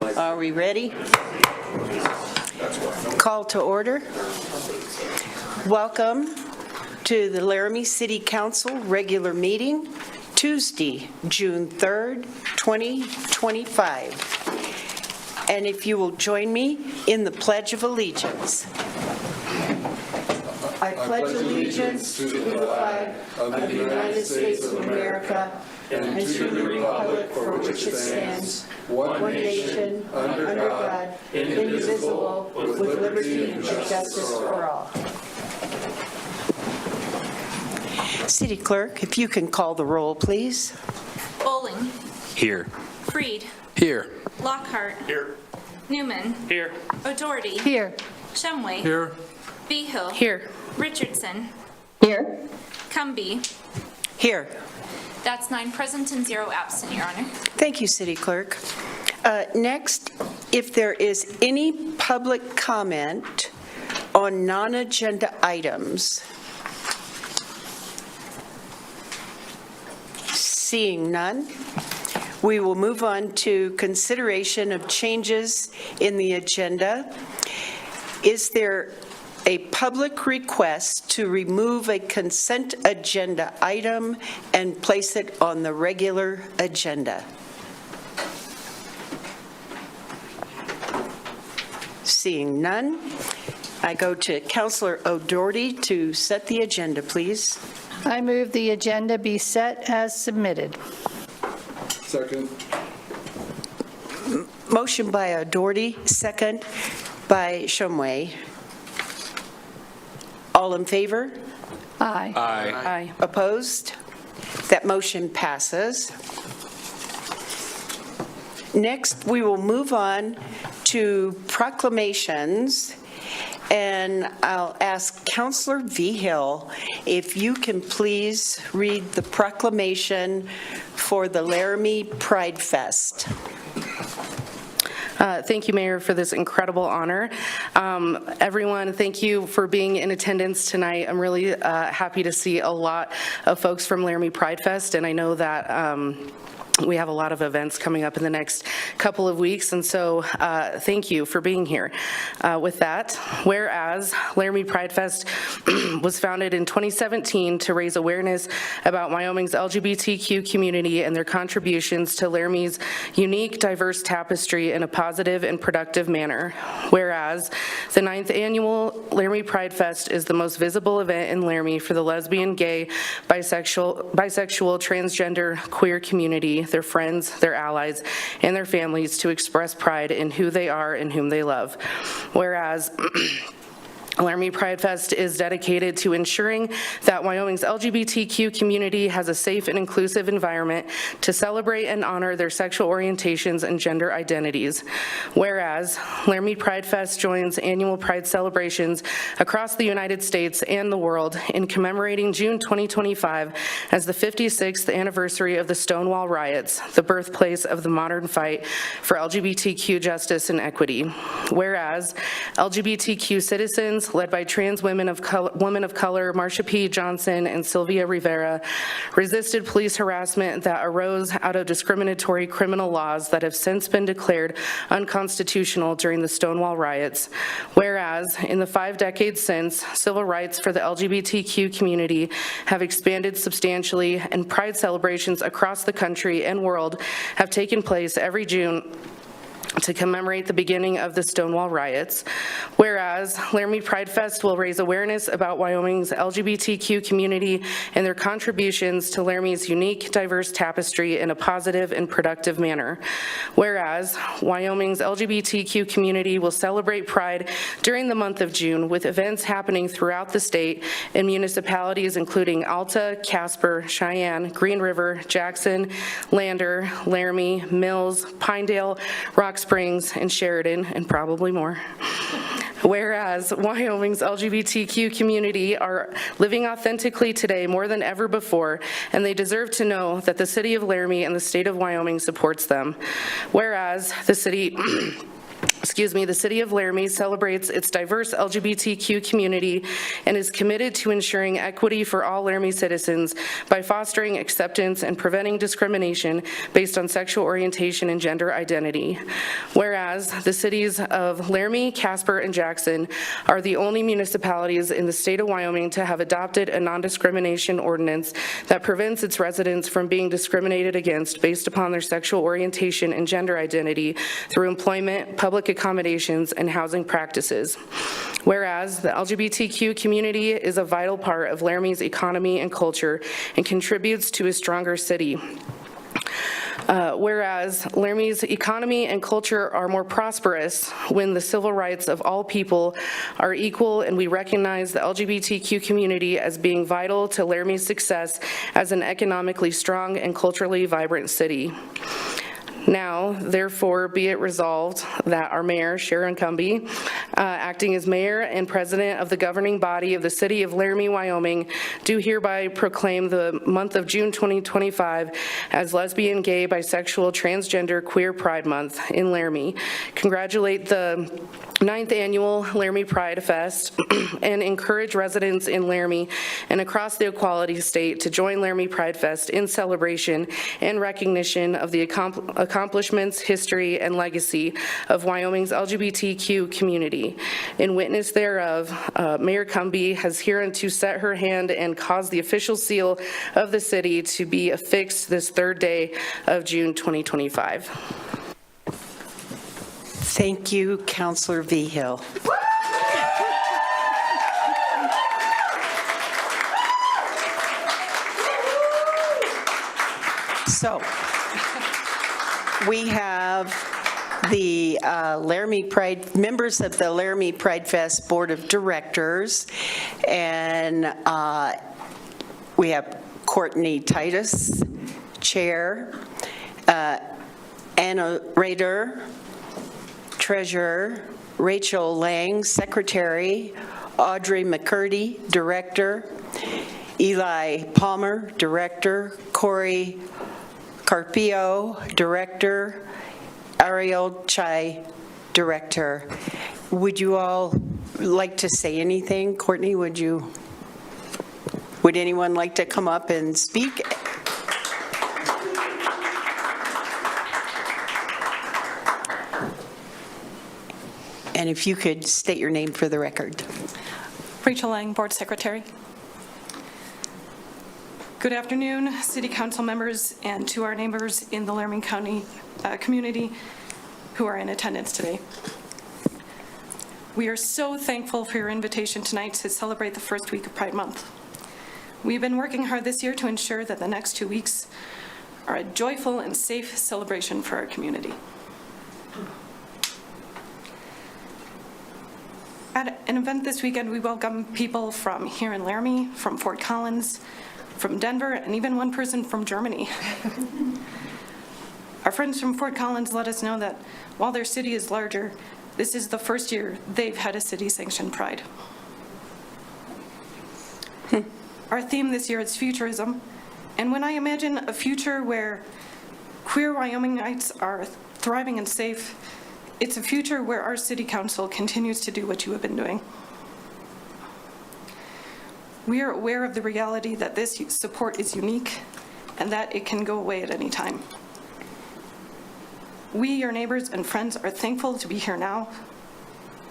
Are we ready? Call to order. Welcome to the Laramie City Council regular meeting, Tuesday, June 3rd, 2025. And if you will join me in the Pledge of Allegiance. I pledge allegiance to the flag of the United States of America and to the republic for which it stands, one nation, under God, indivisible, with liberty and justice for all. City Clerk, if you can call the roll, please. Bowling. Here. Freed. Here. Lockhart. Here. Newman. Here. O'Doherty. Here. Shumway. Here. Behill. Here. Richardson. Here. Cumby. Here. That's 9 present and 0 absent, Your Honor. Thank you, City Clerk. Next, if there is any public comment on non-agenda items, seeing none, we will move on to consideration of changes in the agenda. Is there a public request to remove a consent agenda item and place it on the regular agenda? Seeing none, I go to Councilor O'Doherty to set the agenda, please. I move the agenda be set as submitted. Second. Motion by O'Doherty, second by Shumway. All in favor? Aye. Aye. Opposed? That motion passes. Next, we will move on to proclamations, and I'll ask Councilor Vigil if you can please read the proclamation for the Laramie Pride Fest. Thank you, Mayor, for this incredible honor. Everyone, thank you for being in attendance tonight. I'm really happy to see a lot of folks from Laramie Pride Fest, and I know that we have a lot of events coming up in the next couple of weeks, and so thank you for being here. With that, whereas Laramie Pride Fest was founded in 2017 to raise awareness about Wyoming's LGBTQ community and their contributions to Laramie's unique, diverse tapestry in a positive and productive manner. Whereas the 9th annual Laramie Pride Fest is the most visible event in Laramie for the lesbian, gay, bisexual, transgender, queer community, their friends, their allies, and their families to express pride in who they are and whom they love. Whereas Laramie Pride Fest is dedicated to ensuring that Wyoming's LGBTQ community has a safe and inclusive environment to celebrate and honor their sexual orientations and gender identities. Whereas Laramie Pride Fest joins annual Pride celebrations across the United States and the world in commemorating June 2025 as the 56th anniversary of the Stonewall Riots, the birthplace of the modern fight for LGBTQ justice and equity. Whereas LGBTQ citizens led by trans women of color, Marsha P. Johnson and Sylvia Rivera, resisted police harassment that arose out of discriminatory criminal laws that have since been declared unconstitutional during the Stonewall riots. Whereas, in the 5 decades since, civil rights for the LGBTQ community have expanded substantially, and pride celebrations across the country and world have taken place every June to commemorate the beginning of the Stonewall riots. Whereas Laramie Pride Fest will raise awareness about Wyoming's LGBTQ community and their contributions to Laramie's unique, diverse tapestry in a positive and productive manner. Whereas Wyoming's LGBTQ community will celebrate Pride during the month of June with events happening throughout the state in municipalities including Alta, Casper, Cheyenne, Green River, Jackson, Lander, Laramie, Mills, Pinedale, Rock Springs, and Sheridan, and probably more. Whereas Wyoming's LGBTQ community are living authentically today more than ever before, and they deserve to know that the city of Laramie and the state of Wyoming supports them. Whereas the city the City of Laramie celebrates its diverse LGBTQ community and is committed to ensuring equity for all Laramie citizens by fostering acceptance and preventing discrimination based on sexual orientation and gender identity. Whereas the cities of Laramie, Casper, and Jackson are the only municipalities in the state of Wyoming to have adopted a non-discrimination ordinance that prevents its residents from being discriminated against based upon their sexual orientation and gender identity through employment, public accommodations, and housing practices. Whereas the LGBTQ community is a vital part of Laramie's economy and culture and contributes to a stronger city. Whereas Laramie's economy and culture are more prosperous when the civil rights of all people are equal, and we recognize the LGBTQ community as being vital to Laramie's success as an economically strong and culturally vibrant city. Now, therefore, be it resolved that our mayor, Sharon Cumby, acting as mayor and president of the governing body of the city of Laramie, Wyoming, do hereby proclaim the month of June 2025 as Lesbian, Gay, Bisexual, Transgender, Queer Pride Month in Laramie. Congratulate the 9th Annual Laramie Pride Fest and encourage residents in Laramie and across the Equality State to join Laramie Pride Fest in celebration and recognition of the accomplishments, history, and legacy of Wyoming's LGBTQ community. In witness thereof, Mayor Cumby has hereunto set her hand and caused the official seal of the city to be affixed this 3rd day of June 2025. Thank you, Councilor Vigil. So, we have the Laramie Pride, members of the Laramie Pride Fest Board of Directors, and we have Courtney Titus, Chair, Anna Rader, Treasurer, Rachel Lang, Secretary, Audrey McCurdy, Director, Eli Palmer, Director, Corey Carpio, Director, Ariel Chai, Director. Would you all like to say anything? Courtney, would anyone like to come up and speak? And if you could state your name for the record. Rachel Lang, Board Secretary. Good afternoon, City Council members, and to our neighbors in the Laramie County community who are in attendance today. We are so thankful for your invitation tonight to celebrate the first week of Pride Month. We've been working hard this year to ensure that the next 2 weeks are a joyful and safe celebration for our community. At an event this weekend, we welcome people from here in Laramie, from Fort Collins, from Denver, and even one person from Germany. Our friends from Fort Collins let us know that while their city is larger, this is the first year they've had a city-sanctioned Pride. Our theme this year is futurism, and when I imagine a future where queer Wyomingites are thriving and safe, it's a future where our city council continues to do what you have been doing. We are aware of the reality that this support is unique and that it can go away at any time. We, your neighbors and friends, are thankful to be here now.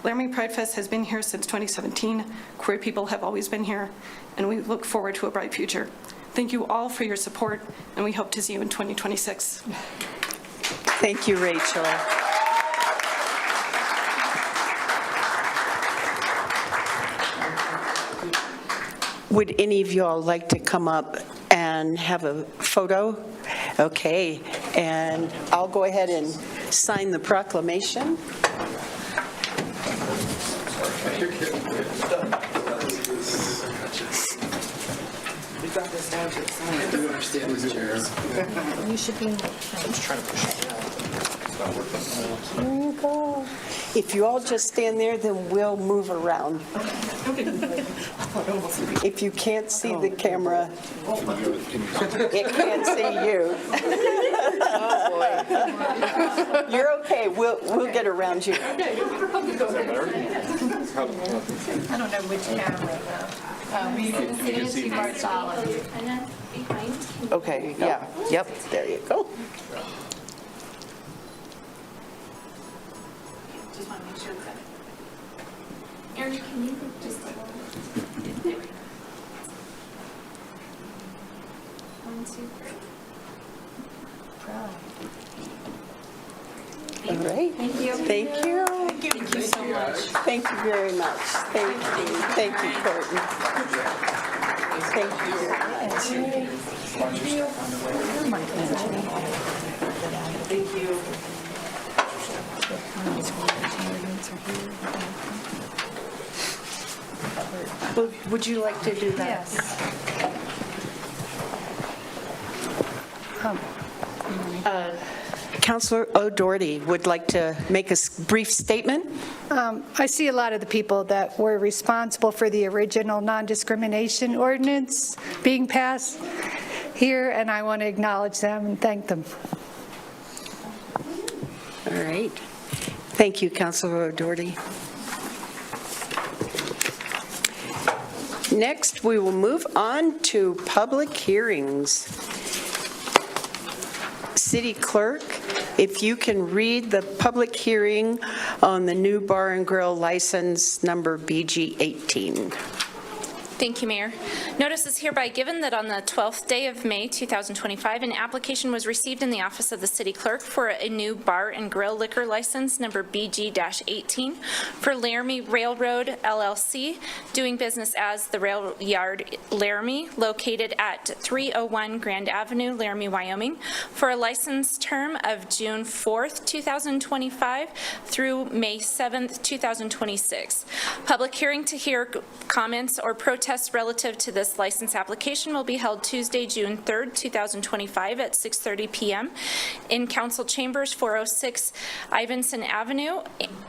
Laramie Pride Fest has been here since 2017. Queer people have always been here, and we look forward to a bright future. Thank you all for your support, and we hope to see you in 2026. Thank you, Rachel. Would any of you all like to come up and have a photo? Okay, and I'll go ahead and sign the proclamation. You should be. Here you go. If you all just stand there, then we'll move around. If you can't see the camera, it can't see you. You're okay. We'll get around you. I don't know which camera though. You can see parts all of you. And then behind. Okay, yeah, yep, there you go. Just want to make sure that. Aaron, can you just. There we go. 1, 2, 3. All right. Thank you. Thank you. Thank you so much. Thank you very much. Thank you. Thank you, Courtney. Thank you very much. Thank you. Would you like to do that? Yes. Counselor O'Doherty would like to make a brief statement. I see a lot of the people that were responsible for the original non-discrimination ordinance being passed here, and I want to acknowledge them and thank them. All right. Thank you, Counselor O'Doherty. Next, we will move on to public hearings. City Clerk, if you can read the public hearing on the new bar and grill license number BG 18. Thank you, Mayor. Notice is hereby given that on the 12th day of May 2025, an application was received in the office of the city clerk for a new bar and grill liquor license number BG-18 for Laramie Railroad LLC, doing business as the Rail Yard Laramie, located at 301 Grand Avenue, Laramie, Wyoming, for a license term of June 4th, 2025 through May 7th, 2026. Public hearing to hear comments or protests relative to this license application will be held Tuesday, June 3rd, 2025 at 6:30 p.m. in Council Chambers, 406 Ivinson Avenue,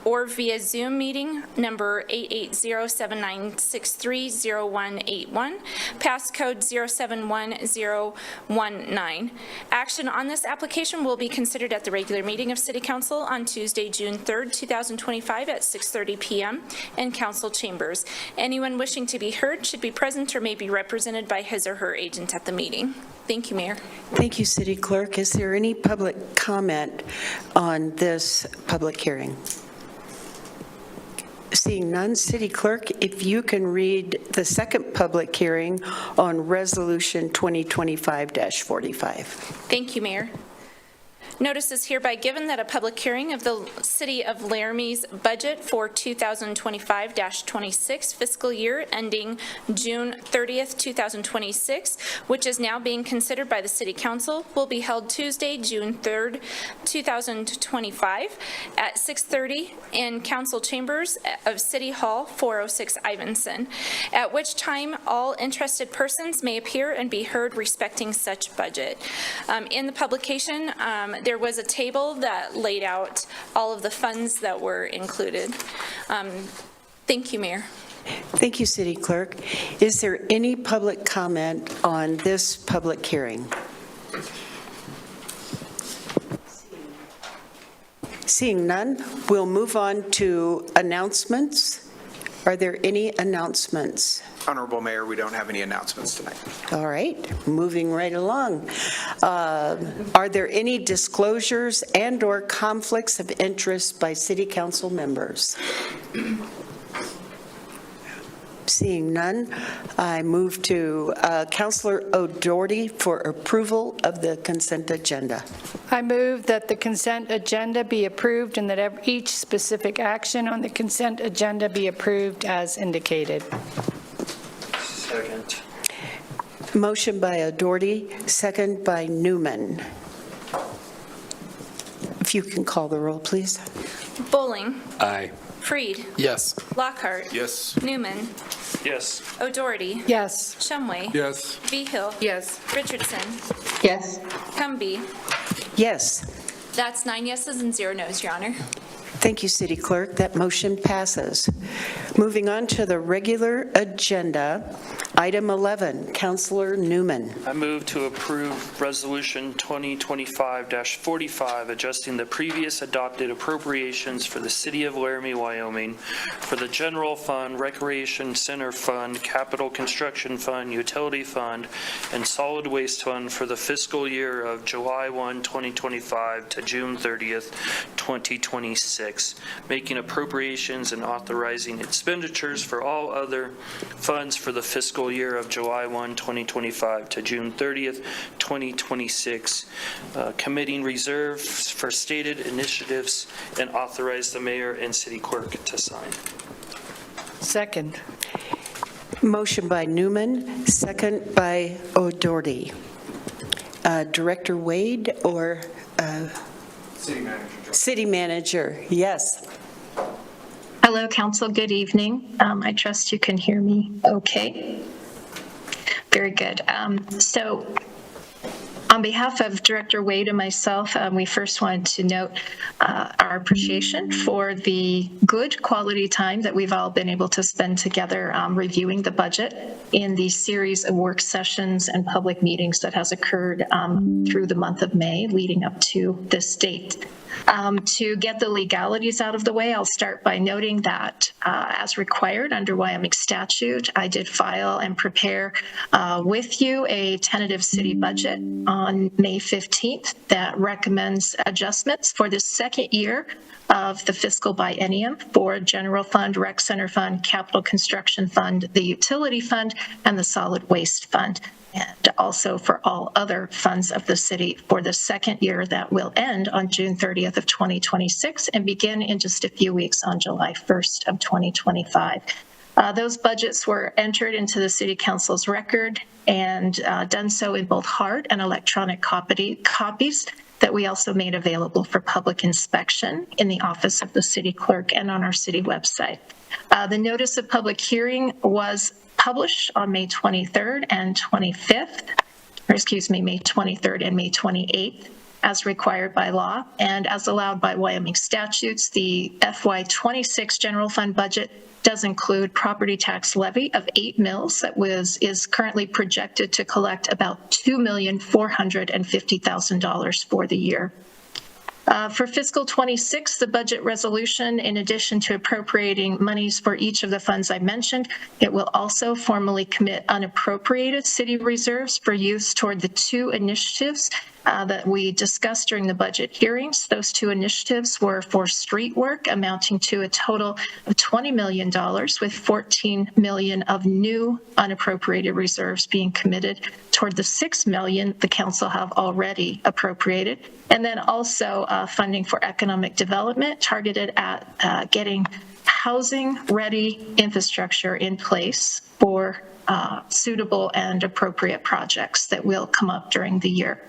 or via Zoom meeting number 880-7963-0181, passcode 071019. Action on this application will be considered at the regular meeting of City Council on Tuesday, June 3rd, 2025 at 6:30 p.m. in Council Chambers. Anyone wishing to be heard should be present or may be represented by his or her agent at the meeting. Thank you, Mayor. Thank you, City Clerk. Is there any public comment on this public hearing? Seeing none, City Clerk, if you can read the second public hearing on Resolution 2025-45. Thank you, Mayor. Notice is hereby given that a public hearing of the City of Laramie's budget for 2025-26 fiscal year ending June 30th, 2026, which is now being considered by the City Council, will be held Tuesday, June 3rd, 2025 at 6:30 in Council Chambers of City Hall, 406 Ivinson, at which time all interested persons may appear and be heard respecting such budget. In the publication, there was a table that laid out all of the funds that were included. Thank you, Mayor. Thank you, City Clerk. Is there any public comment on this public hearing? Seeing none, we'll move on to announcements. Are there any announcements? Honorable Mayor, we don't have any announcements tonight. All right, moving right along. Are there any disclosures and/or conflicts of interest by City Council members? Seeing none, I move to Councilor O'Doherty for approval of the consent agenda. I move that the consent agenda be approved and that each specific action on the consent agenda be approved as indicated. Second. Motion by O'Doherty, second by Newman. If you can call the roll, please. Bowling. Aye. Freed. Yes. Lockhart. Yes. Newman. Yes. O'Doherty. Yes. Shumway. Yes. Behill. Yes. Richardson. Yes. Cumby. Yes. That's 9 yeses and 0 nos, Your Honor. Thank you, City Clerk. That motion passes. Moving on to the regular agenda, item 11, Councilor Newman. I move to approve Resolution 2025-45, adjusting the previous adopted appropriations for the City of Laramie, Wyoming, for the General Fund, Recreation Center Fund, Capital Construction Fund, Utility Fund, and Solid Waste Fund for the fiscal year of July 1, 2025 to June 30th, 2026, making appropriations and authorizing expenditures for all other funds for the fiscal year of July 1, 2025 to June 30th, 2026, committing reserves for stated initiatives, and authorize the mayor and city clerk to sign. Second. Motion by Newman, second by O'Doherty. Director Wade or City Manager. City Manager? Yes. Hello, council. Good evening. I trust you can hear me okay. Very good. So on behalf of Director Wade and myself, we first wanted to note our appreciation for the good quality time that we've all been able to spend together reviewing the budget in the series of work sessions and public meetings that has occurred through the month of May leading up to this date. To get the legalities out of the way, I'll start by noting that as required under Wyoming statute, I did file and prepare with you a tentative city budget on May 15th that recommends adjustments for the second year of the fiscal biennium for General Fund, Rec Center Fund, Capital Construction Fund, the Utility Fund, and the Solid Waste Fund, and also for all other funds of the city for the second year that will end on June 30th of 2026 and begin in just a few weeks on July 1st of 2025. Those budgets were entered into the City Council's record and done so in both hard and electronic copies that we also made available for public inspection in the office of the City Clerk and on our city website. The notice of public hearing was published on May 23rd and 25th, or excuse me, May 23rd and May 28th, as required by law and as allowed by Wyoming statutes. The FY26 general fund budget does include property tax levy of 8 mills that is currently projected to collect about $2,450,000 for the year. For fiscal 26, the budget resolution, in addition to appropriating monies for each of the funds I mentioned, it will also formally commit unappropriated city reserves for use toward the two initiatives that we discussed during the budget hearings. Those two initiatives were for street work amounting to a total of $20 million, with $14 million of new unappropriated reserves being committed toward the $6 million the council have already appropriated. And then also funding for economic development targeted at getting housing-ready infrastructure in place for suitable and appropriate projects that will come up during the year.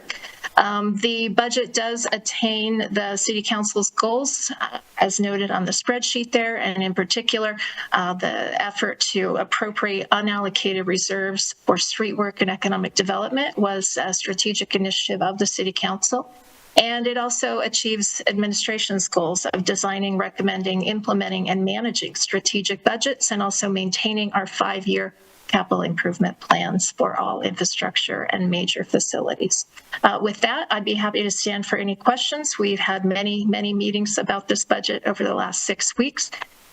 The budget does attain the City Council's goals, as noted on the spreadsheet there, and in particular, the effort to appropriate unallocated reserves for street work and economic development was a strategic initiative of the City Council. And it also achieves administration's goals of designing, recommending, implementing, and managing strategic budgets, and also maintaining our 5-year capital improvement plans for all infrastructure and major facilities. With that, I'd be happy to stand for any questions. We've had many, many meetings about this budget over the last 6 weeks,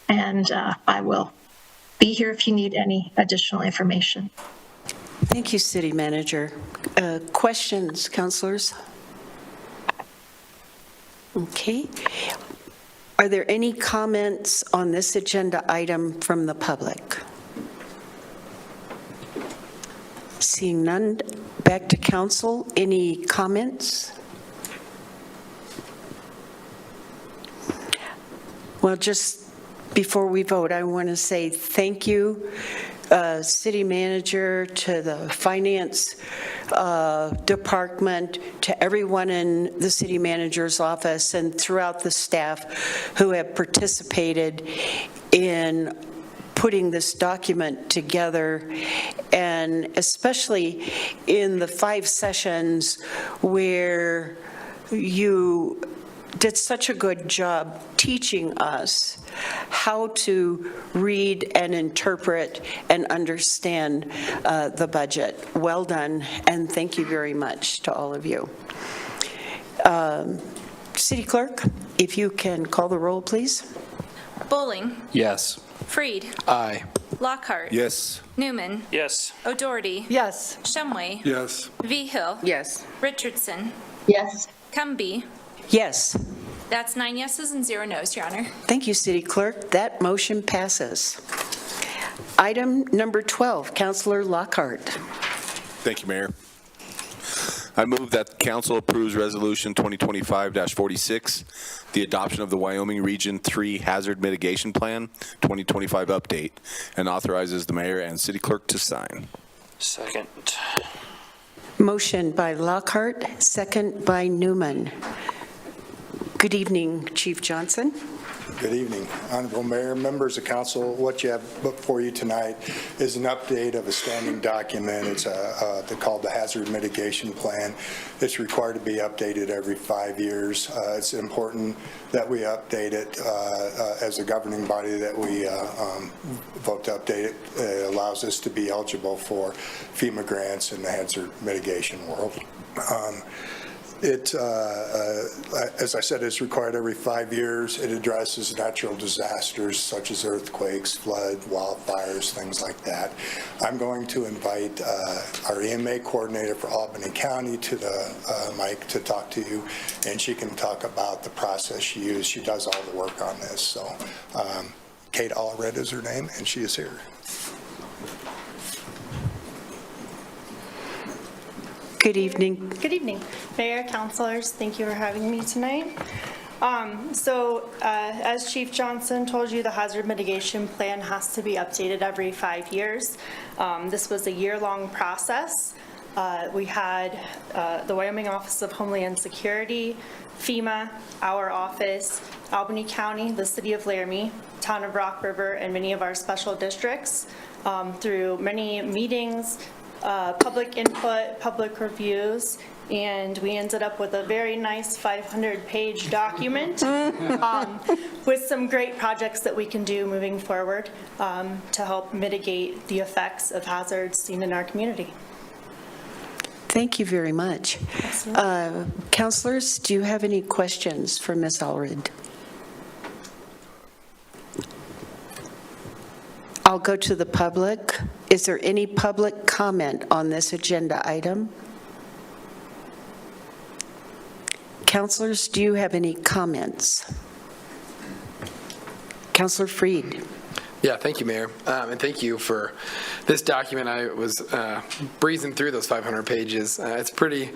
and I will be here if you need any additional information. Thank you, City Manager. Questions, councilors? Okay. Are there any comments on this agenda item from the public? Seeing none, back to council. Any comments? Well, just before we vote, I want to say thank you, City Manager, to the Finance Department, to everyone in the City Manager's office and throughout the staff who have participated in putting this document together, and especially in the 5 sessions where you did such a good job teaching us how to read and interpret and understand the budget. Well done, and thank you very much to all of you. City Clerk, if you can call the roll, please. Bowling. Yes. Freed. Aye. Lockhart. Yes. Newman. Yes. O'Doherty. Yes. Shumway. Yes. V-Hill. Yes. Richardson. Yes. Cumby. Yes. That's 9 yeses and 0 nos, Your Honor. Thank you, City Clerk. That motion passes. Item number 12, Councilor Lockhart. Thank you, Mayor. I move that council approves Resolution 2025-46, the adoption of the Wyoming Region 3 Hazard Mitigation Plan 2025 update, and authorizes the mayor and city clerk to sign. Second. Motion by Lockhart, second by Newman. Good evening, Chief Johnson. Good evening, Honorable Mayor, members of council. What you have before you tonight is an update of a standing document. It's called the Hazard Mitigation Plan. It's required to be updated every 5 years. It's important that we update it as a governing body, that we vote to update it. It allows us to be eligible for FEMA grants in the hazard mitigation world. It, as I said, is required every 5 years. It addresses natural disasters such as earthquakes, flood, wildfires, things like that. I'm going to invite our EMA coordinator for Albany County to the mic to talk to you, and she can talk about the process she used. She does all the work on this. So Kate Allred is her name, and she is here. Good evening. Good evening, Mayor, councilors. Thank you for having me tonight. As Chief Johnson told you, the hazard mitigation plan has to be updated every 5 years. This was a year-long process. We had the Wyoming Office of Homeland Security, FEMA, our office, Albany County, the City of Laramie, Town of Rock River, and many of our special districts through many meetings, public input, public reviews, and we ended up with a very nice 500-page document with some great projects that we can do moving forward to help mitigate the effects of hazards seen in our community. Thank you very much. Councilors, do you have any questions for Ms. Allred? I'll go to the public. Is there any public comment on this agenda item? Councilors, do you have any comments? Councilor Freed. Yeah, thank you, Mayor. And thank you for this document. I was breezing through those 500 pages. It's pretty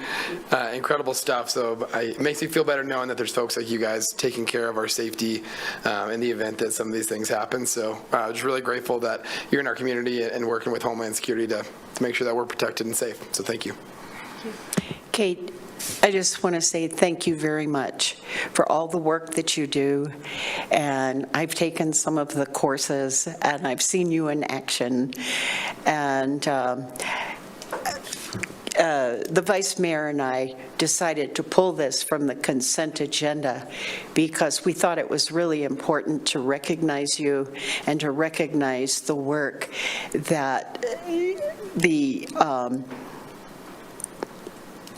incredible stuff. So it makes me feel better knowing that there's folks like you guys taking care of our safety in the event that some of these things happen. So I'm just really grateful that you're in our community and working with Homeland Security to make sure that we're protected and safe. So thank you. Kate, I just want to say thank you very much for all the work that you do. And I've taken some of the courses, and I've seen you in action. And the Vice Mayor and I decided to pull this from the consent agenda because we thought it was really important to recognize you and to recognize the work that the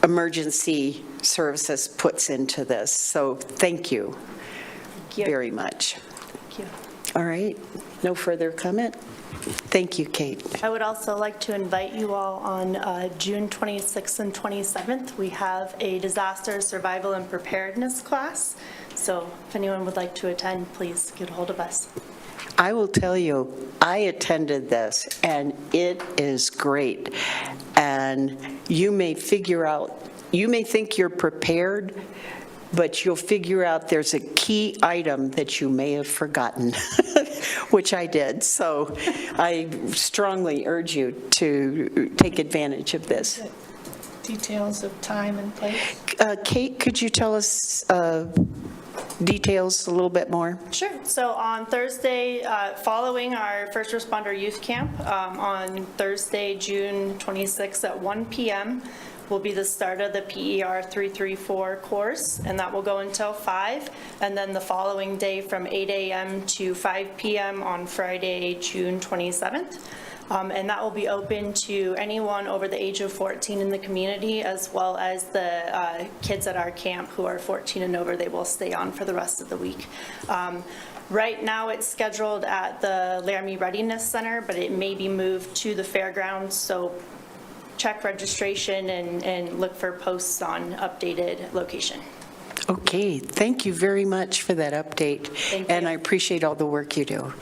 emergency services puts into this. So thank you very much. Thank you. All right, no further comment? Thank you, Kate. I would also like to invite you all on June 26th and 27th. We have a disaster survival and preparedness class. So if anyone would like to attend, please get a hold of us. I will tell you, I attended this, and it is great. And you may figure out, you may think you're prepared, but you'll figure out there's a key item that you may have forgotten, which I did. So I strongly urge you to take advantage of this. Details of time and place. Kate, could you tell us details a little bit more? Sure. So on Thursday, following our first responder youth camp, on Thursday, June 26th at 1 p.m., will be the start of the PER 334 course, and that will go until 5, and then the following day from 8 a.m. to 5 p.m. on Friday, June 27th. And that will be open to anyone over the age of 14 in the community, as well as the kids at our camp who are 14 and over. They will stay on for the rest of the week. Right now, it's scheduled at the Laramie Readiness Center, but it may be moved to the fairgrounds, so check registration and look for posts on updated location. Okay, thank you very much for that update. Thank And you. I appreciate all the work you do.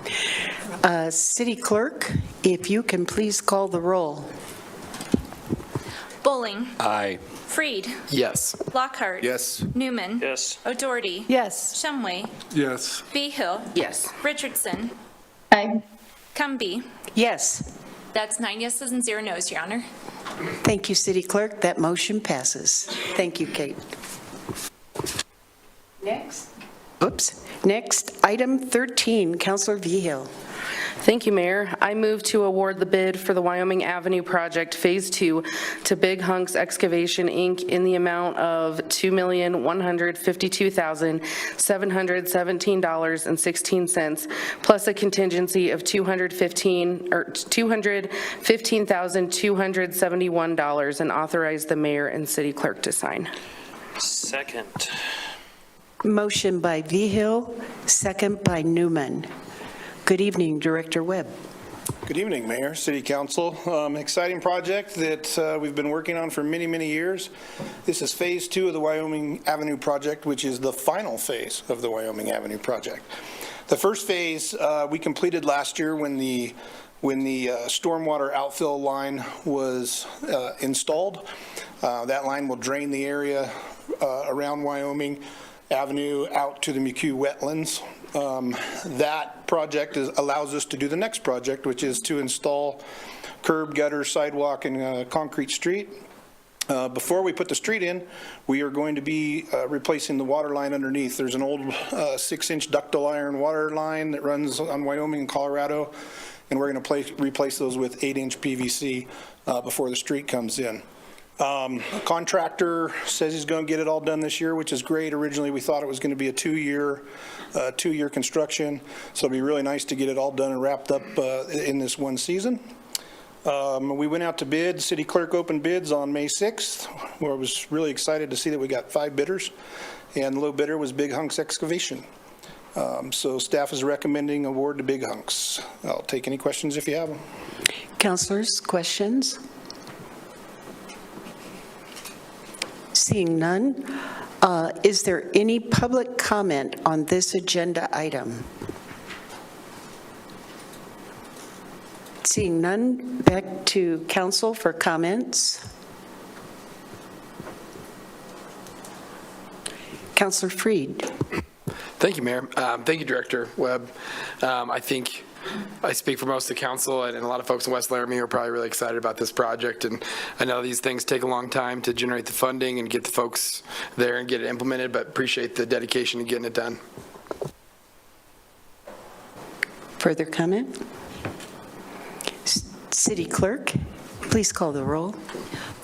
City Clerk, if you can please call the roll. Bowling. Aye. Freed. Yes. Lockhart. Yes. Newman. Yes. O'Doherty. Yes. Shumway. Yes. Behill. Yes. Richardson. Aye. Cumby. Yes. That's 9 yeses and 0 nos, Your Honor. Thank you, City Clerk. That motion passes. Thank you, Kate. Next, item 13, Councilor Vigil. Thank you, Mayor. I move to award the bid for the Wyoming Avenue Project Phase 2 to Big Hunks Excavation, Inc. in the amount of $2,152,717.16, plus a contingency of $215,271, and authorize the mayor and city clerk to sign. Second. Motion by Vigil, second by Newman. Good evening, Director Webb. Good evening, Mayor, City Council. Exciting project that we've been working on for many, many years. This is Phase 2 of the Wyoming Avenue Project, which is the final phase of the Wyoming Avenue Project. The first phase we completed last year when the stormwater outfill line was installed. That line will drain the area around Wyoming Avenue out to the McHugh wetlands. That project allows us to do the next project, which is to install curb, gutter, sidewalk, and concrete street. Before we put the street in, we are going to be replacing the water line underneath. There's an old 6-inch ductile iron water line that runs on Wyoming and Colorado, and we're going to replace those with 8-inch PVC before the street comes in. Contractor says he's going to get it all done this year, which is great. Originally, we thought it was going to be a two-year construction, so it'll be really nice to get it all done and wrapped up in this one season. We went out to bid. City clerk opened bids on May 6th, where I was really excited to see that we got 5 bidders, and the low bidder was Big Hunks Excavation. So staff is recommending award to Big Hunks. I'll take any questions if you have them. Councilors, questions? Seeing none, is there any public comment on this agenda item? Seeing none, back to council for comments. Councilor Freed. Thank you, Mayor. Thank you, Director Webb. I think I speak for most of the council and a lot of folks in West Laramie are probably really excited about this project. And I know these things take a long time to generate the funding and get the folks there and get it implemented, but appreciate the dedication to getting it done. Further comment? City Clerk, please call the roll.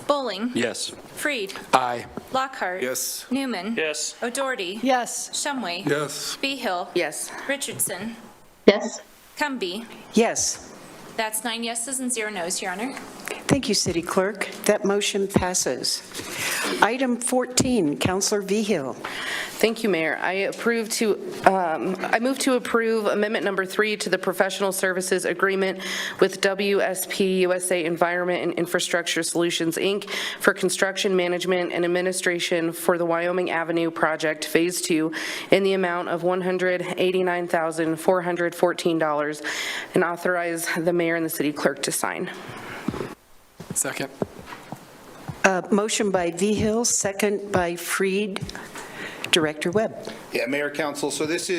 Bowling. Yes. Freed. Aye. Lockhart. Yes. Newman. Yes. O'Doherty. Yes. Shumway. Yes. Behill. Yes. Richardson. Yes. Cumby. Yes. That's 9 yeses and 0 nos, Your Honor. Thank you, City Clerk. That motion passes. Item 14, Councilor Vigil. Thank you, Mayor. I move to approve Amendment Number 3 to the Professional Services Agreement with WSP USA Environment and Infrastructure Solutions, Inc. for construction management and administration for the Wyoming Avenue Project Phase 2 in the amount of $189,414, and authorize the mayor and the city clerk to sign. Second. Motion by Vigil, second by Freed. Director Webb. Yeah, Mayor, Council, so this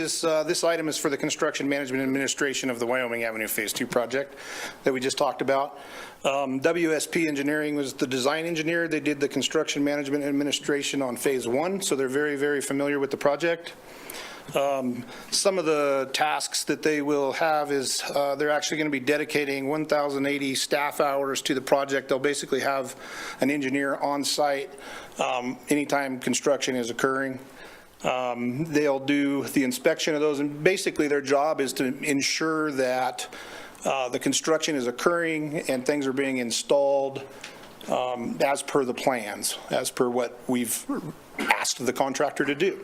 item is for the construction management and administration of the Wyoming Avenue Phase 2 project that we just talked about. WSP Engineering was the design engineer. They did the construction management and administration on Phase 1, so they're very, very familiar with the project. Some of the tasks that they will have is they're actually going to be dedicating 1,080 staff hours to the project. They'll basically have an engineer on site anytime construction is occurring. They'll do the inspection of those, and basically their job is to ensure that the construction is occurring and things are being installed as per the plans, as per what we've asked the contractor to do.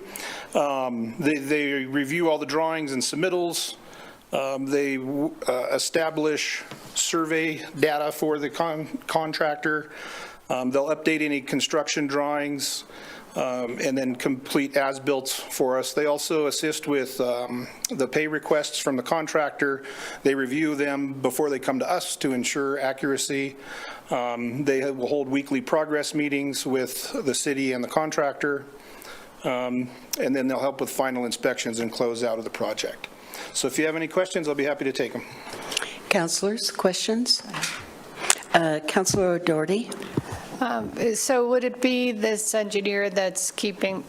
They review all the drawings and submittals. They establish survey data for the contractor. They'll update any construction drawings and then complete as-built for us. They also assist with the pay requests from the contractor. They review them before they come to us to ensure accuracy. They will hold weekly progress meetings with the city and the contractor. And then they'll help with final inspections and close out of the project. So if you have any questions, I'll be happy to take them. Councilors, questions? Councilor O'Doherty? So would it be this engineer that's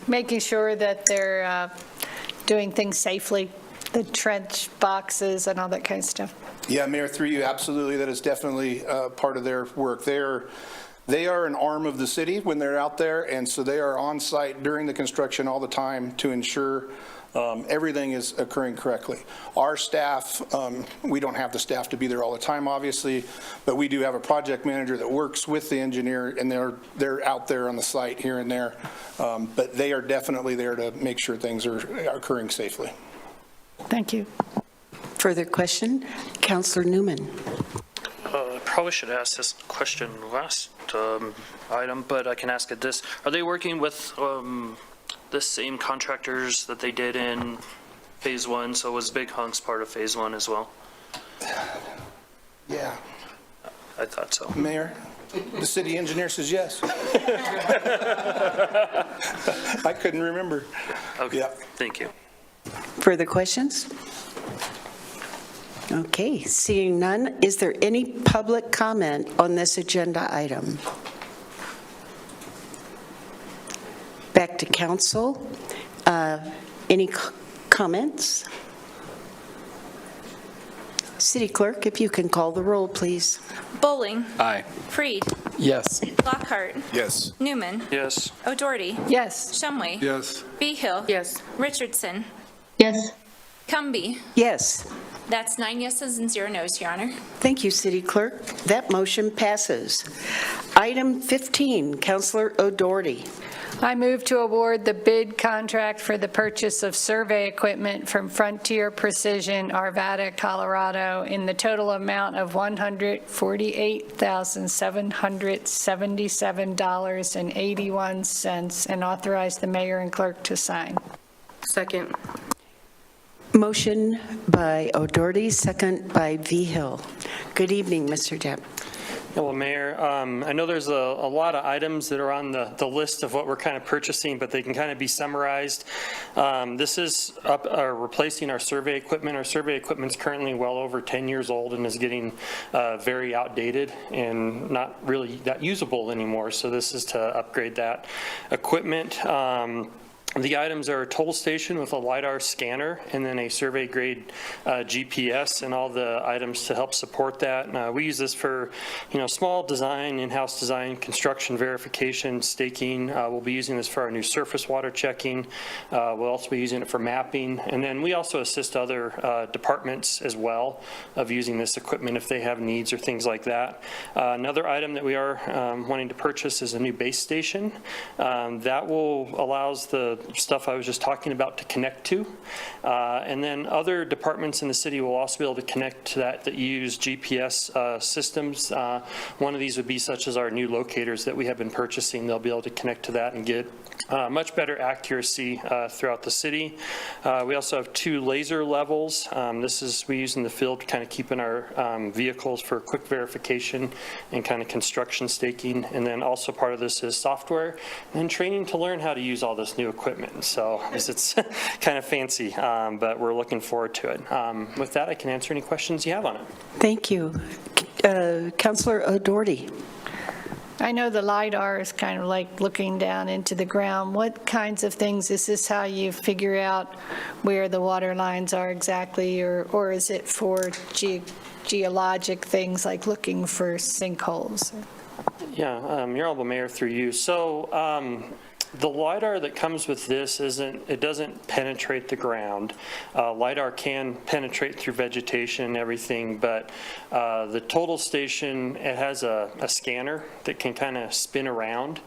making sure that they're doing things safely, the trench boxes and all that kind of stuff? Yeah, Mayor, through you, absolutely. That is definitely part of their work. They are an arm of the city when they're out there, and so they are on site during the construction all the time to ensure everything is occurring correctly. Our staff, we don't have the staff to be there all the time, obviously, but we do have a project manager that works with the engineer, and they're out there on the site here and there. But they are definitely there to make sure things are occurring safely. Thank you. Further question? Councilor Newman? I probably should ask this question last item, but I can ask it this. Are they working with the same contractors that they did in Phase 1? So was Big Hunks part of Phase 1 as well? Yeah. I thought so. Mayor, the city engineer says yes. I couldn't remember. Okay, Yeah. thank you. Further questions? Okay, seeing none, is there any public comment on this agenda item? Back to council. Any comments? City Clerk, if you can call the roll, please. Bowling. Aye. Freed. Yes. Lockhart. Yes. Newman. Yes. O'Doherty. Yes. Shumway. Yes. Behill. Yes. Richardson. Yes. Cumby. Yes. That's 9 yeses and 0 nos, Your Honor. Thank you, City Clerk. That motion passes. Item 15, Councilor O'Doherty. I move to award the bid contract for the purchase of survey equipment from Frontier Precision, Arvada, Colorado, in the total amount of $148,777.81, and authorize the mayor and clerk to sign. Second. Motion by O'Doherty, second by Vigil. Good evening, Mr. Depp. Well, Mayor, I know there's a lot of items that are on the list of what we're kind of purchasing, but they can kind of be summarized. This is replacing our survey equipment. Our survey equipment is currently well over 10 years old and is getting very outdated and not really that usable anymore. So this is to upgrade that equipment. The items are a toll station with a LiDAR scanner and then a survey grade GPS and all the items to help support that. We use this for, small design, in-house design, construction verification, staking. We'll be using this for our new surface water checking. We'll also be using it for mapping. And then we also assist other departments as well of using this equipment if they have needs or things like that. Another item that we are wanting to purchase is a new base station. That will allows the stuff I was just talking about to connect to. And then other departments in the city will also be able to connect to that use GPS systems. One of these would be such as our new locators that we have been purchasing. They'll be able to connect to that and get much better accuracy throughout the city. We also have 2 laser levels. We use in the field to kind of keep in our vehicles for quick verification and kind of construction staking. And then also part of this is software and training to learn how to use all this new equipment. So it's kind of fancy, but we're looking forward to it. With that, I can answer any questions you have on it. Thank you. Councilor O'Doherty. I know the LiDAR is kind of like looking down into the ground. What kinds of things, is this how you figure out where the water lines are exactly, or is it for geologic things like looking for sinkholes? Yeah, Your Honorable Mayor, through you. So the LiDAR that comes with this it doesn't penetrate the ground. LiDAR can penetrate through vegetation and everything, but the total station, it has a scanner that can kind of spin around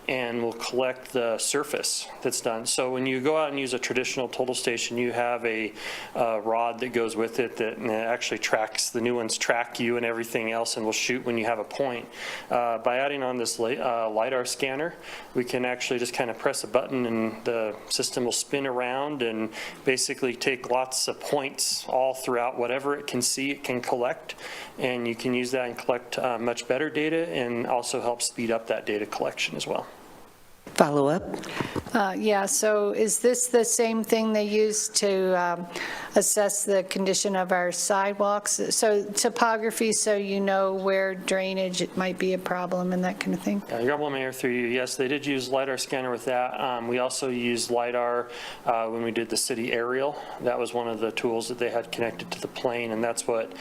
and will collect the surface that's done. So when you go out and use a traditional total station, you have a rod that goes with it that actually tracks, the new ones track you and everything else and will shoot when you have a point. By adding on this LiDAR scanner, we can actually just kind of press a button and the system will spin around and basically take lots of points all throughout whatever it can see, it can collect, and you can use that and collect much better data and also help speed up that data collection as well. Follow up? Yeah, so is this the same thing they use to assess the condition of our sidewalks? So topography, so you know where drainage, it might be a problem and that kind of thing? Your Honorable Mayor, through you, yes, they did use LiDAR scanner with that. We also used LiDAR when we did the city aerial. That was one of the tools that they had connected to the plane, and that's what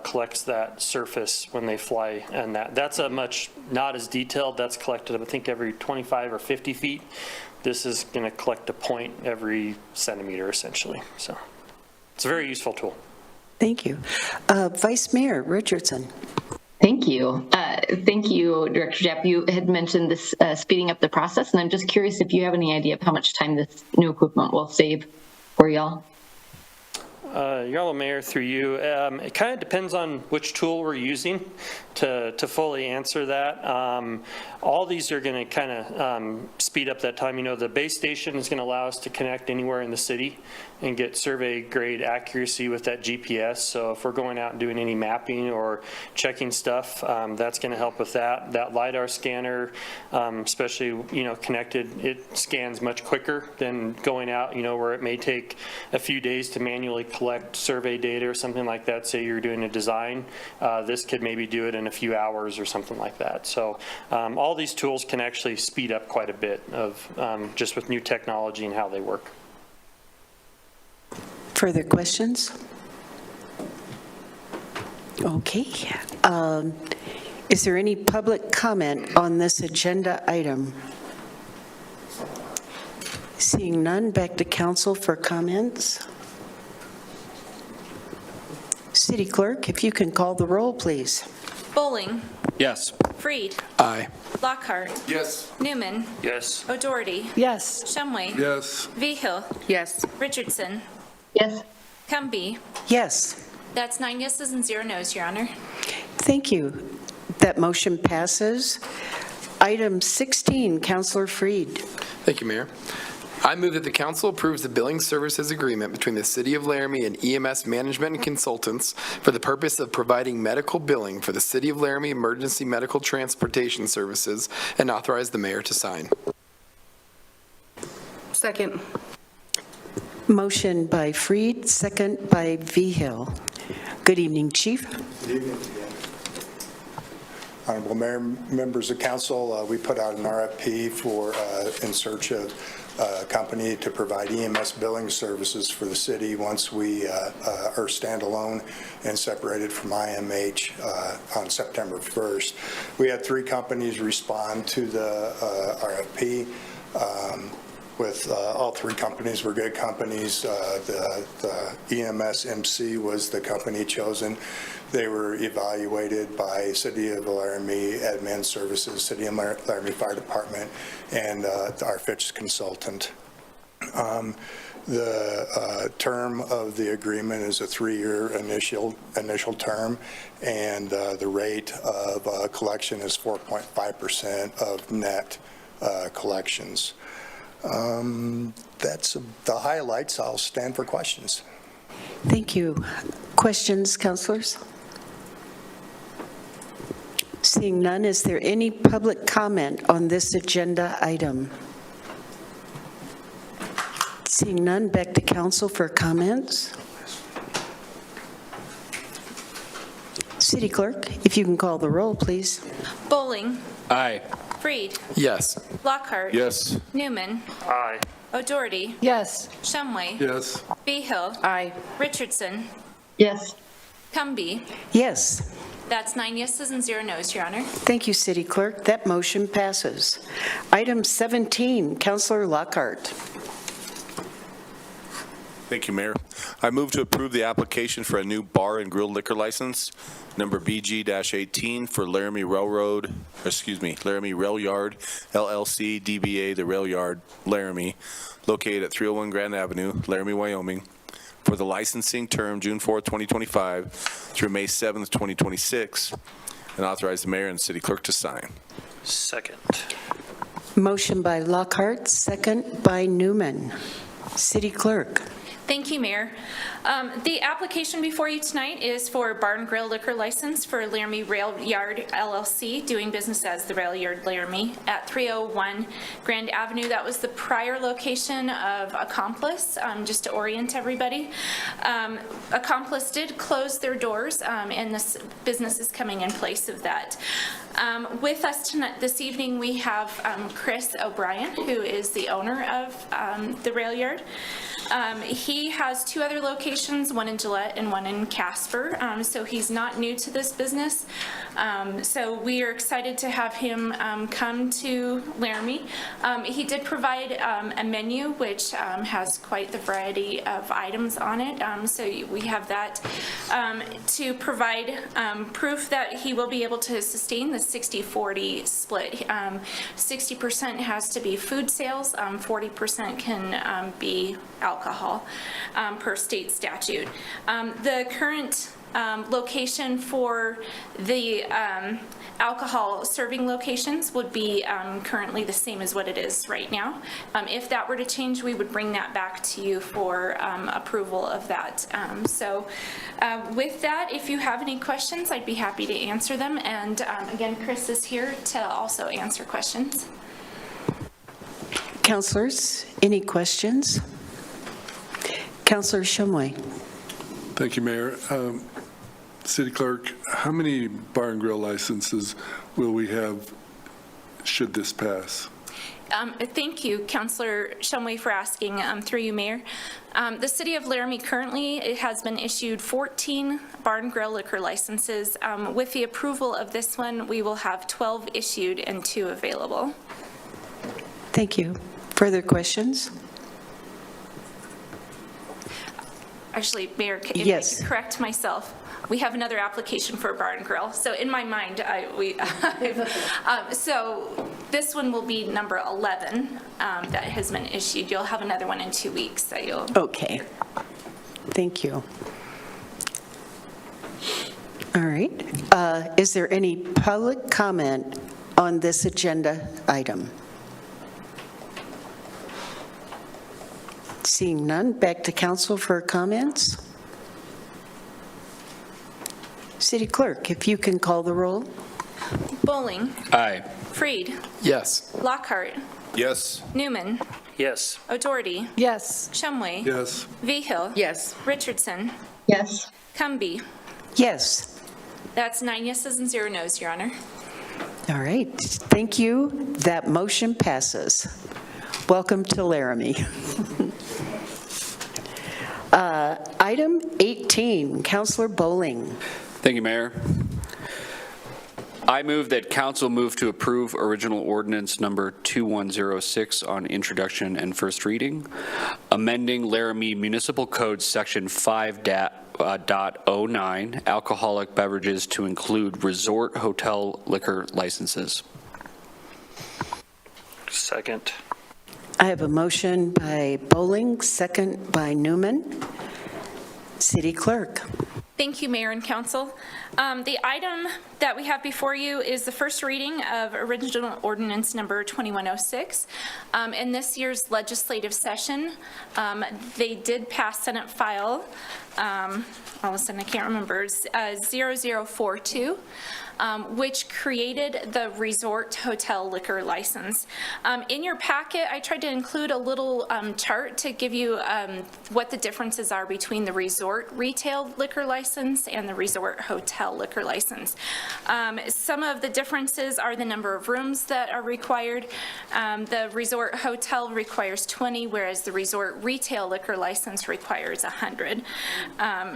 collects that surface when they fly. And that's a much, not as detailed, that's collected, I think, every 25 or 50 feet. This is going to collect a point every centimeter, essentially. So it's a very useful tool. Thank you. Vice Mayor Richardson. Thank you. Thank you, Director Japp. You had mentioned this speeding up the process, and I'm just curious if you have any idea of how much time this new equipment will save for y'all. Your Honorable Mayor, through you, it kind of depends on which tool we're using to fully answer that. All these are going to kind of speed up that time. You know, the base station is going to allow us to connect anywhere in the city and get survey grade accuracy with that GPS. So if we're going out and doing any mapping or checking stuff, that's going to help with that. That LiDAR scanner, especially, you know, connected, it scans much quicker than going out, you know, where it may take a few days to manually collect survey data or something like that. Say you're doing a design, this could maybe do it in a few hours or something like that. So all these tools can actually speed up quite a bit of just with new technology and how they work. Further questions? Okay. Is there any public comment on this agenda item? Seeing none, back to council for comments. City Clerk, if you can call the roll, please. Bowling. Yes. Freed. Aye. Lockhart. Yes. Newman. Yes. O'Doherty. Yes. Shumway. Yes. Vigil. Yes. Richardson. Yes. Cumby. Yes. That's 9 yeses and 0 nos, Your Honor. Thank you. That motion passes. Item 16, Councilor Freed. Thank you, Mayor. I move that the council approves the billing services agreement between the City of Laramie and EMS Management and Consultants for the purpose of providing medical billing for the City of Laramie Emergency Medical Transportation Services and authorize the mayor to sign. Second. Motion by Freed, second by Vigil. Good evening, Chief. Good evening again. Honorable Mayor, members of council, we put out an RFP for in search of a company to provide EMS billing services for the city once we are standalone and separated from IMH on September 1st. We had 3 companies respond to the RFP. With all 3 companies were good companies. The EMS MC was the company chosen. They were evaluated by City of Laramie Admin Services, City of Laramie Fire Department, and our Fitch consultant. The term of the agreement is a 3-year initial term, and the rate of collection is 4.5% of net collections. That's the highlights. I'll stand for questions. Thank you. Questions, councilors? Seeing none, is there any public comment on this agenda item? Seeing none, back to council for comments. City Clerk, if you can call the roll, please. Bowling. Aye. Freed. Yes. Lockhart. Yes. Newman. Aye. O'Doherty. Yes. Shumway. Yes. Behill. Aye. Richardson. Yes. Cumby. Yes. That's 9 yeses and 0 nos, Your Honor. Thank you, City Clerk. That motion passes. Item 17, Councilor Lockhart. Thank you, Mayor. I move to approve the application for a new bar and grill liquor license, number BG-18 for Laramie Rail Yard, LLC, DBA The Rail Yard, Laramie, located at 301 Grand Avenue, Laramie, Wyoming, for the licensing term June 4th, 2025 through May 7th, 2026, and authorize the mayor and city clerk to sign. Second. Motion by Lockhart, second by Newman. City Clerk. Thank you, Mayor. The application before you tonight is for bar and grill liquor license for Laramie Rail Yard LLC, doing business as the Rail Yard Laramie at 301 Grand Avenue. That was the prior location of Accomplice, just to orient everybody. Accomplice did close their doors, and this business is coming in place of that. With us tonight, this evening, we have Chris O'Brien, who is the owner of the Rail Yard. He has 2 other locations, one in Gillette and one in Casper, so he's not new to this business. So we are excited to have him come to Laramie. He did provide a menu which has quite the variety of items on it, so we have that to provide proof that he will be able to sustain the 60-40 split. 60% has to be food sales, 40% can be alcohol per state statute. The current location for the alcohol serving locations would be currently the same as what it is right now. If that were to change, we would bring that back to you for approval of that. So with that, if you have any questions, I'd be happy to answer them. And again, Chris is here to also answer questions. Councilors, any questions? Councilor Shumway. Thank you, Mayor. City Clerk, how many bar and grill licenses will we have should this pass? Thank you, Councilor Shumway, for asking, through you, Mayor. The City of Laramie currently, it has been issued 14 bar and grill liquor licenses. With the approval of this one, we will have 12 issued and 2 available. Thank you. Further questions? Actually, Mayor, if Yes. I could correct myself, we have another application for a bar and grill. So in my mind, so this one will be number 11 that has been issued. You'll have another one in 2 weeks that you'll. Okay. Thank you. All right. Is there any public comment on this agenda item? Seeing none, back to council for comments. City Clerk, if you can call the roll. Bowling. Aye. Freed. Yes. Lockhart. Yes. Newman. Yes. O'Doherty. Yes. Shumway. Yes. Vihill. Yes. Richardson. Yes. Cumby. Yes. That's 9 yeses and 0 nos, Your Honor. All right. Thank you. That motion passes. Welcome to Laramie. Item 18, Councilor Bowling. Thank you, Mayor. I move that council move to approve original ordinance number 2106 on introduction and first reading, amending Laramie Municipal Code Section 5.09, alcoholic beverages to include resort hotel liquor licenses. Second. I have a motion by Bowling, second by Newman. City Clerk. Thank you, Mayor and Council. The item that we have before you is the first reading of original ordinance number 2106. In this year's legislative session, they did pass Senate file, all of a sudden I can't remember, 0042. which created the resort hotel liquor license. In your packet, I tried to include a little chart to give you what the differences are between the resort retail liquor license and the resort hotel liquor license. Some of the differences are the number of rooms that are required. The resort hotel requires 20, whereas the resort retail liquor license requires 100.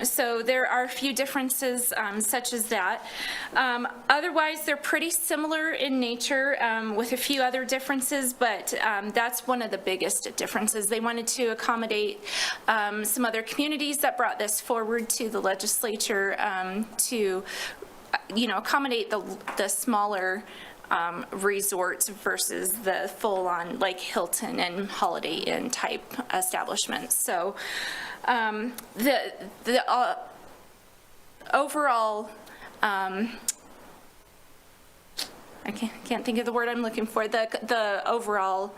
So there are a few differences such as that. Otherwise, they're pretty similar in nature with a few other differences, but that's one of the biggest differences. They wanted to accommodate some other communities that brought this forward to the legislature to, accommodate the smaller resorts versus the full-on like Hilton and Holiday Inn type establishments. So the overall, I can't think of the word I'm looking for. The overall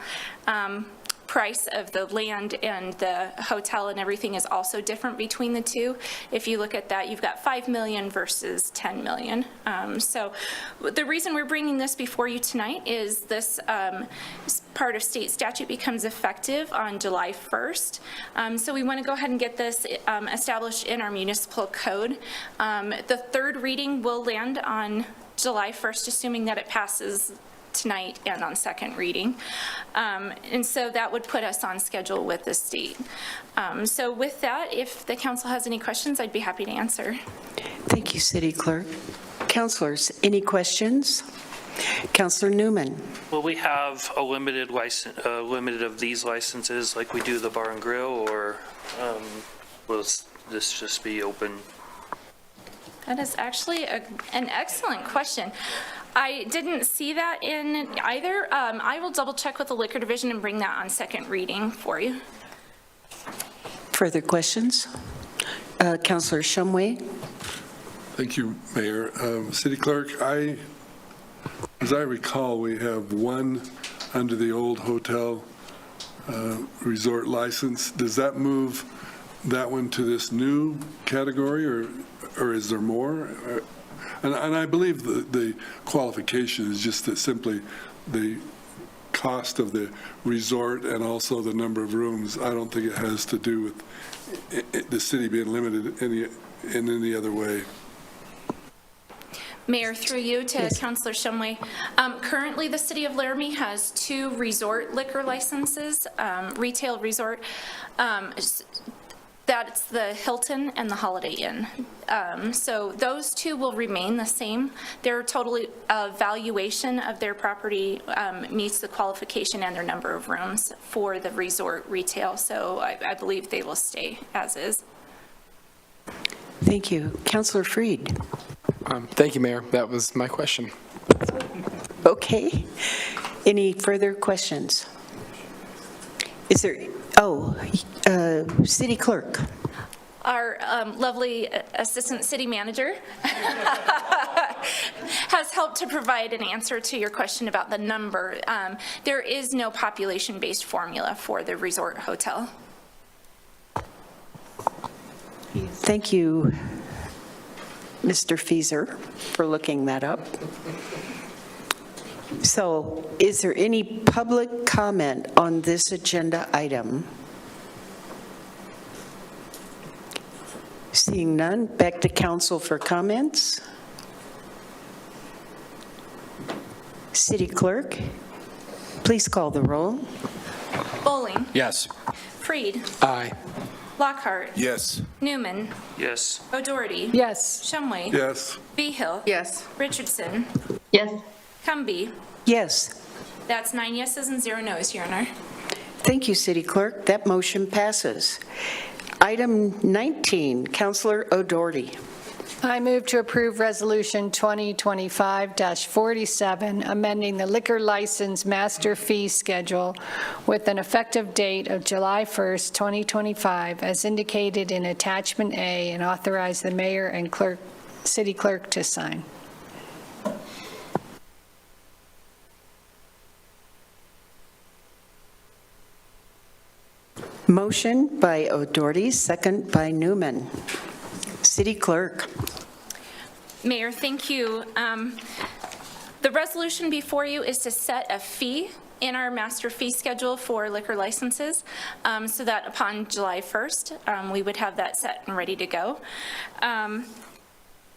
price of the land and the hotel and everything is also different between the two. If you look at that, you've got 5 million versus 10 million. So the reason we're bringing this before you tonight is this part of state statute becomes effective on July 1st. So we want to go ahead and get this established in our municipal code. The third reading will land on July 1st, assuming that it passes tonight and on second reading. And so that would put us on schedule with the state. So with that, if the council has any questions, I'd be happy to answer. Thank you, City Clerk. Councilors, any questions? Councilor Newman. Will we have a limited of these licenses like we do the bar and grill, or will this just be open? That is actually an excellent question. I didn't see that in either. I will double check with the liquor division and bring that on second reading for you. Further questions? Councilor Shumway. Thank you, Mayor. City Clerk, as I recall, we have one under the old hotel resort license. Does that move that one to this new category, or is there more? And I believe the qualification is just that simply the cost of the resort and also the number of rooms. I don't think it has to do with the city being limited in any other way. Mayor, through you to Councilor Shumway. Currently, the city of Laramie has 2 resort liquor licenses, retail resort. That's the Hilton and the Holiday Inn. So those 2 will remain the same. Their total valuation of their property meets the qualification and their number of rooms for the resort retail. So I believe they will stay as is. Thank you. Councilor Freed. Thank you, Mayor. That was my question. Okay. Any further questions? Is there, City Clerk. Our lovely Assistant City Manager has helped to provide an answer to your question about the number. There is no population-based formula for the resort hotel. Thank you, Mr. Fieser, for looking that up. So, is there any public comment on this agenda item? Seeing none, back to council for comments. City Clerk, please call the roll. Bowling. Yes. Freed. Aye. Lockhart. Yes. Newman. Yes. O'Doherty. Yes. Shumway. Yes. Behill. Yes. Richardson. Yes. Cumby. Yes. That's 9 yeses and 0 noes, Your Honor. Thank you, City Clerk. That motion passes. Item 19, Councilor O'Doherty. I move to approve Resolution 2025-47, amending the liquor license master fee schedule with an effective date of July 1st, 2025, as indicated in Attachment A, and authorize the mayor and city clerk to sign. Motion by O'Doherty, second by Newman. City Clerk. Mayor, thank you. The resolution before you is to set a fee in our master fee schedule for liquor licenses, so that upon July 1st, we would have that set and ready to go.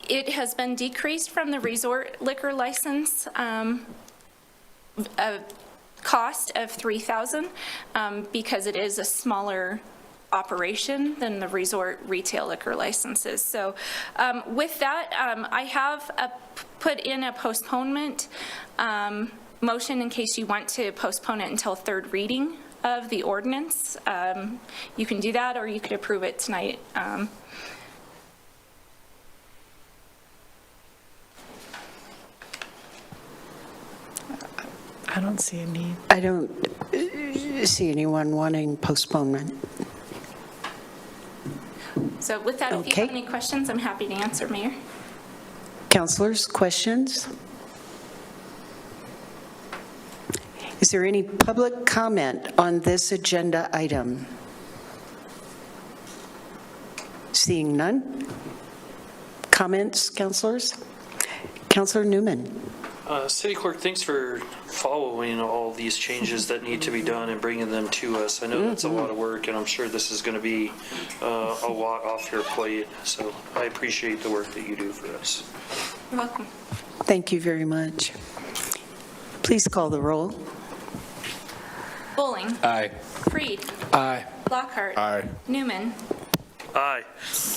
It has been decreased from the resort liquor license cost of $3,000 because it is a smaller operation than the resort retail liquor licenses. So with that, I have put in a postponement motion in case you want to postpone it until third reading of the ordinance. You can do that, or you could approve it tonight. I don't see a need. I don't see anyone wanting postponement. So with that, if you have any questions, I'm happy to answer, Mayor. Councilors, questions? Is there any public comment on this agenda item? Seeing none? Comments, councilors? Councilor Newman. City Clerk, thanks for following all these changes that need to be done and bringing them to us. I know that's a lot of work, and I'm sure this is going to be a lot off your plate, so I appreciate the work that you do for us. You're welcome. Thank you very much. Please call the roll. Bowling. Aye. Freed. Aye. Lockhart. Aye. Newman. Aye.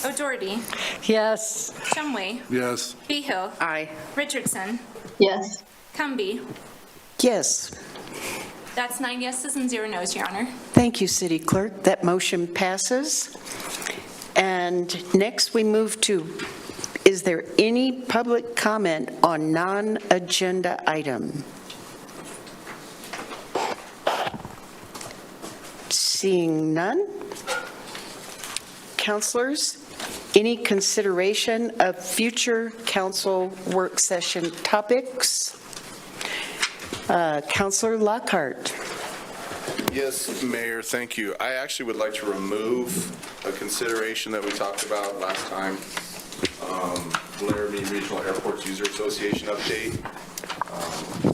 O'Doherty. Yes. Shumway. Yes. Behill. Aye. Richardson. Yes. Cumby. Yes. That's 9 yeses and 0 noes, Your Honor. Thank you, City Clerk. That motion passes. And next we move to, is there any public comment on non-agenda item? Seeing none? Councilors, any consideration of future council work session topics? Councilor Lockhart. Yes, Mayor, thank you. I actually would like to remove a consideration that we talked about last time, Laramie Regional Airports User Association update.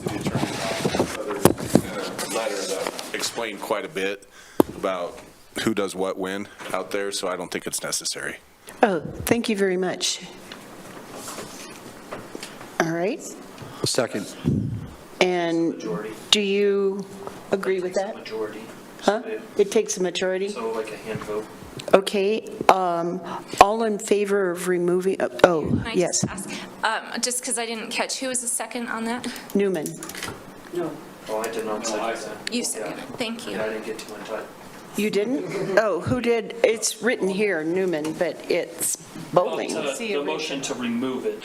City Attorney's Office sent a letter that explained quite a bit about who does what when out there, so I don't think it's necessary. Oh, thank you very much. All right. Second. And do you agree with that? Majority. Huh? It takes a majority? So like a hand vote. Okay. All in favor of removing, oh, Can I yes, just ask, just because I didn't catch, who was the second on that? Newman. Oh, I did not second that. You second. Thank you. I didn't get to my time. You didn't? Oh, who did? It's written here, Newman, but it's Bowling. The motion to remove it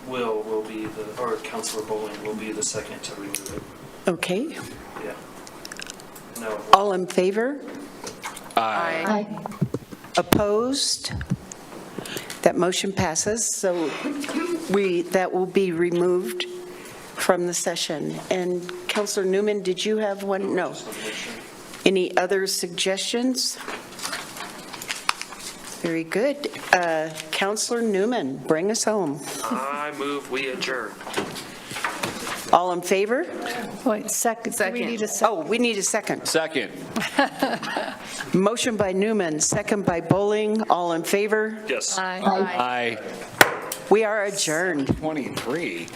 will be or Councilor Bowling will be the second to remove it. Okay. Yeah. No. All in favor? Aye. Opposed? That motion passes, so that will be removed from the session. And Councilor Newman, did you have one? No. Any other suggestions? Very good. Councilor Newman, bring us home. I move we adjourn. All in favor? Wait, second. We need a second. Oh, we need a second. Second. Motion by Newman, second by Bowling. All in favor? Yes. Aye. Aye. We are adjourned. 23.